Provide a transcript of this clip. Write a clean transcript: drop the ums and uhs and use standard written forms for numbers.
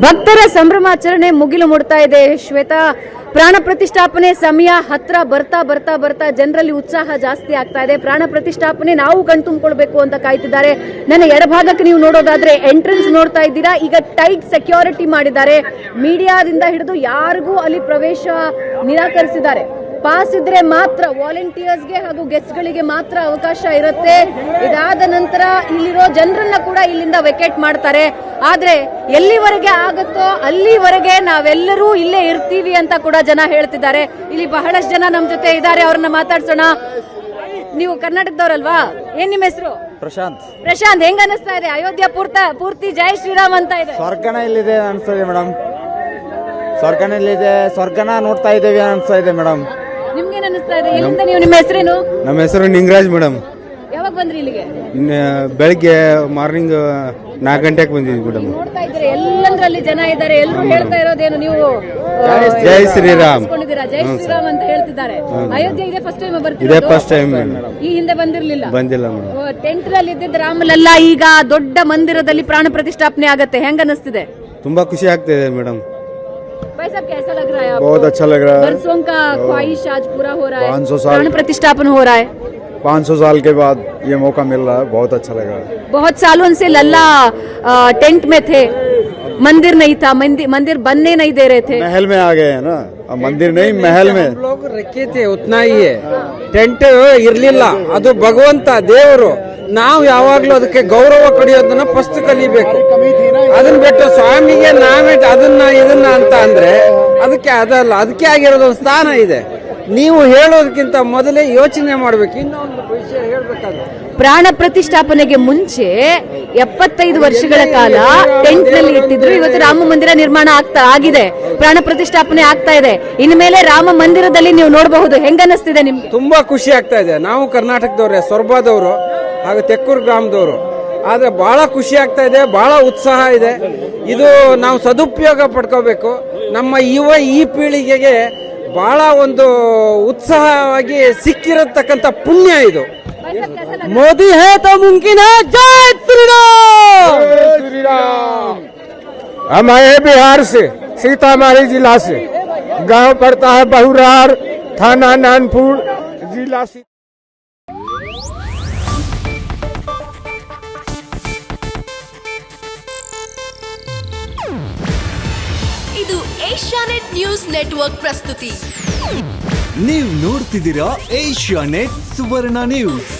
ಭಕ್ತರ ಸಂಭ್ರಮಾಚರಣೆ ಮುಗಿಲು ಮುಡ್ತಾ ಇದೆ. ಶ್ವೇತಾ, ಪ್ರಾಣ ಪ್ರತಿಷ್ಠಾಪನೆ ಸಮಯ ಹತ್ರ ಬರ್ತಾ ಬರ್ತಾ ಬರ್ತಾ ಜನರಲ್ಲಿ ಉತ್ಸಾಹ ಜಾಸ್ತಿ ಆಗ್ತಾ ಇದೆ. ಪ್ರಾಣ ಪ್ರತಿಷ್ಠಾಪನೆ ನಾವು ಕಣ್ತುಂಬಿಕೊಳ್ಬೇಕು ಅಂತ ಕಾಯ್ತಿದ್ದಾರೆ. ನನ್ನ ಎಡಭಾಗಕ್ಕೆ ನೀವು ನೋಡೋದಾದ್ರೆ ಎಂಟ್ರೆನ್ಸ್ ನೋಡ್ತಾ ಇದ್ದೀರಾ. ಈಗ ಟೈಟ್ ಸೆಕ್ಯೂರಿಟಿ ಮಾಡಿದ್ದಾರೆ. ಮೀಡಿಯಾದಿಂದ ಹಿಡಿದು ಯಾರಿಗೂ ಅಲ್ಲಿ ಪ್ರವೇಶ ನಿರಾಕರಿಸಿದ್ದಾರೆ. ಪಾಸ್ ಇದ್ರೆ ಮಾತ್ರ ವಾಲಂಟಿಯರ್ಸ್ಗೆ ಹಾಗೂ ಗೆಸ್ಟ್ಗಳಿಗೆ ಮಾತ್ರ ಅವಕಾಶ ಇರುತ್ತೆ. ಇದಾದ ನಂತರ ಇಲ್ಲಿರೋ ಜನರನ್ನ ಕೂಡ ಇಲ್ಲಿಂದ ವೆಕೇಟ್ ಮಾಡ್ತಾರೆ. ಆದ್ರೆ ಎಲ್ಲಿವರೆಗೆ ಆಗುತ್ತೋ ಅಲ್ಲಿವರೆಗೆ ನಾವೆಲ್ಲರೂ ಇಲ್ಲೇ ಇರ್ತೀವಿ ಅಂತ ಕೂಡ ಜನ ಹೇಳ್ತಿದ್ದಾರೆ. ಇಲ್ಲಿ ಬಹಳಷ್ಟು ಜನ ನಮ್ಮ ಜೊತೆ ಇದ್ದಾರೆ, ಅವ್ರನ್ನ ಮಾತಾಡ್ಸೋಣ. ನೀವು ಕರ್ನಾಟಕದವ್ರಲ್ವಾ? ಏನ್ ನಿಮ್ಮ ಹೆಸರು? ಪ್ರಶಾಂತ್. ಪ್ರಶಾಂತ್, ಹೆಂಗ ಅನಿಸ್ತಾ ಇದೆ? ಅಯೋಧ್ಯ ಪೂರ್ತಿ ಜೈ ಶ್ರೀರಾಮ್ ಅಂತ ಇದೆ. ಸ್ವರ್ಗನ ಇಲ್ಲಿದೆ ಅನಿಸ್ತದೆ ಮೇಡಮ್. ಸ್ವರ್ಗನಲ್ಲಿದೆ, ಸ್ವರ್ಗನ ನೋಡ್ತಾ ಇದ್ದೇವೆ ಅನಿಸ್ತಾ ಇದೆ ಮೇಡಮ್. ನಿಮ್ಗೇನ್ ಅನಿಸ್ತಾ ಇದೆ? ಎಲ್ಲಿಂದ ನೀವು? ನಿಮ್ಮ ಹೆಸರೇನು? ನಮ್ಮ ಹೆಸರು ನಿಂಗರಾಜ್ ಮೇಡಮ್. ಯಾವಾಗ ಬಂದ್ರಿ ಇಲ್ಲಿಗೆ? ಬೆಳಗ್ಗೆ ಮಾರ್ನಿಂಗ್ 4 ಗಂಟೆಗೆ ಬಂದಿದ್ವಿ ಮೇಡಮ್. ನೋಡ್ತಾ ಇದ್ರೆ ಎಲ್ಲಂದ್ರಲ್ಲಿ ಜನ ಇದ್ದಾರೆ. ಎಲ್ಲರೂ ಹೇಳ್ತಾ ಇರೋದೇನು? ನೀವು ಜೈ ಶ್ರೀರಾಮ್ ಜೈ ಶ್ರೀರಾಮ್ ಅಂತ ಹೇಳ್ತಿದ್ದಾರೆ. ಅಯೋಧ್ಯೆ ಇದೆ ಫಸ್ಟ್ ಟೈಮ್ ಬರ್ತೀವಿ? ಇದೇ ಫಸ್ಟ್ ಟೈಮ್. ಈ ಹಿಂದೆ ಬಂದಿರ್ಲಿಲ್ಲ? ಬಂದಿಲ್ಲ ಮೇಡಮ್. ಟೆಂಟ್ ನಲ್ಲಿ ಇದ್ದಿದ್ದ ರಾಮಲಲ್ಲ, ಈಗ ದೊಡ್ಡ ಮಂದಿರದಲ್ಲಿ ಪ್ರಾಣ ಪ್ರತಿಷ್ಠಾಪನೆ ಆಗತ್ತೆ. ಹೆಂಗ ಅನಿಸ್ತಿದೆ? ತುಂಬಾ ಖುಷಿ ಆಗ್ತಿದೆ ಮೇಡಮ್. भाई साहब कैसा लग रहा है आपको? बहुत अच्छा लग रहा है. बरसों का ख्वाहिश आज पूरा हो रहा है. 500 साल प्राण प्रतिष्ठापन हो रहा है. 500 साल के बाद ये मौका मिल रहा है. बहुत अच्छा लग रहा है. बहुत सालों से लल्ला टेंट में थे, मंदिर नहीं था, मंदिर बनने नहीं दे रहे थे. महल में आ गए हैं ना, अब मंदिर नहीं महल में. हम लोग रखे थे उतना ही है. ಟೆಂಟ್ ಇರ್ಲಿಲ್ಲ, ಅದು ಭಗವಂತ ದೇವರು. ನಾವು ಯಾವಾಗ್ಲೂ ಅದಕ್ಕೆ ಗೌರವ ಕೊಡೋದನ್ನ ಫಸ್ಟ್ ಕಲಿಬೇಕು. ಅದನ್ನ ಬಿಟ್ಟು ಸ್ವಾಮಿಗೆ ನಾವೇ ಅದನ್ನ ಇದನ್ನ ಅಂತ ಅಂದ್ರೆ ಅದಕ್ಕೆ ಅದಲ್ಲ. ಅದಕ್ಕೆ ಆಗಿರೋದು ಒಂದು ಸ್ಥಾನ ಇದೆ. ನೀವು ಹೇಳೋದಕ್ಕಿಂತ ಮೊದಲೇ ಯೋಚನೆ ಮಾಡಬೇಕು. ಇನ್ನೊಂದು ವಿಷಯ ಹೇಳ್ಬೇಕಾದ್ರೆ, ಪ್ರಾಣ ಪ್ರತಿಷ್ಠಾಪನೆಗೆ ಮುಂಚೆ 75 ವರ್ಷಗಳ ಕಾಲ ಟೆಂಟ್ ನಲ್ಲಿ ಇಟ್ಟಿದ್ರು. ಇವತ್ತು ರಾಮ ಮಂದಿರ ನಿರ್ಮಾಣ ಆಗಿದೆ, ಪ್ರಾಣ ಪ್ರತಿಷ್ಠಾಪನೆ ಆಗ್ತಾ ಇದೆ. ಇನ್ಮೇಲೆ ರಾಮ ಮಂದಿರದಲ್ಲಿ ನೀವು ನೋಡಬಹುದು. ಹೆಂಗನ್ನಿಸ್ತಿದೆ ನಿಮ್ಗೆ? ತುಂಬಾ ಖುಷಿ ಆಗ್ತಾ ಇದೆ. ನಾವು ಕರ್ನಾಟಕದವ್ರೆ, ಸೊರಬದವರು ಹಾಗೂ ತೆಕ್ಕೂರು ಗ್ರಾಮದವರು. ಆದ್ರೆ ಬಹಳ ಖುಷಿ ಆಗ್ತಾ ಇದೆ, ಬಹಳ ಉತ್ಸಾಹ ಇದೆ. ಇದು ನಾವು ಸದುಪಯೋಗ ಪಡ್ಕೋಬೇಕು. ನಮ್ಮ ಈ ಪೀಳಿಗೆಗೆ ಬಹಳ ಒಂದು ಉತ್ಸಾಹವಾಗಿ ಸಿಕ್ಕಿರತಕ್ಕಂತ ಪುಣ್ಯ ಇದು. मोदी है तो मुमकिन है. जय श्री राम. श्री राम. हम आए बिहार से, सीतामढ़ी जिला से. गांव पड़ता है बहुरार, थाना नानपुर, जिला से. ಇದು ಏಷ್ಯಾನೆಟ್ ನ್ಯೂಸ್ ನೆಟ್ವರ್ಕ್ ಪ್ರಸ್ತುತಿ. ನೀವು ನೋಡ್ತಿದ್ದೀರಾ ಏಷ್ಯಾನೆಟ್ ಸುವರ್ಣ ನ್ಯೂಸ್.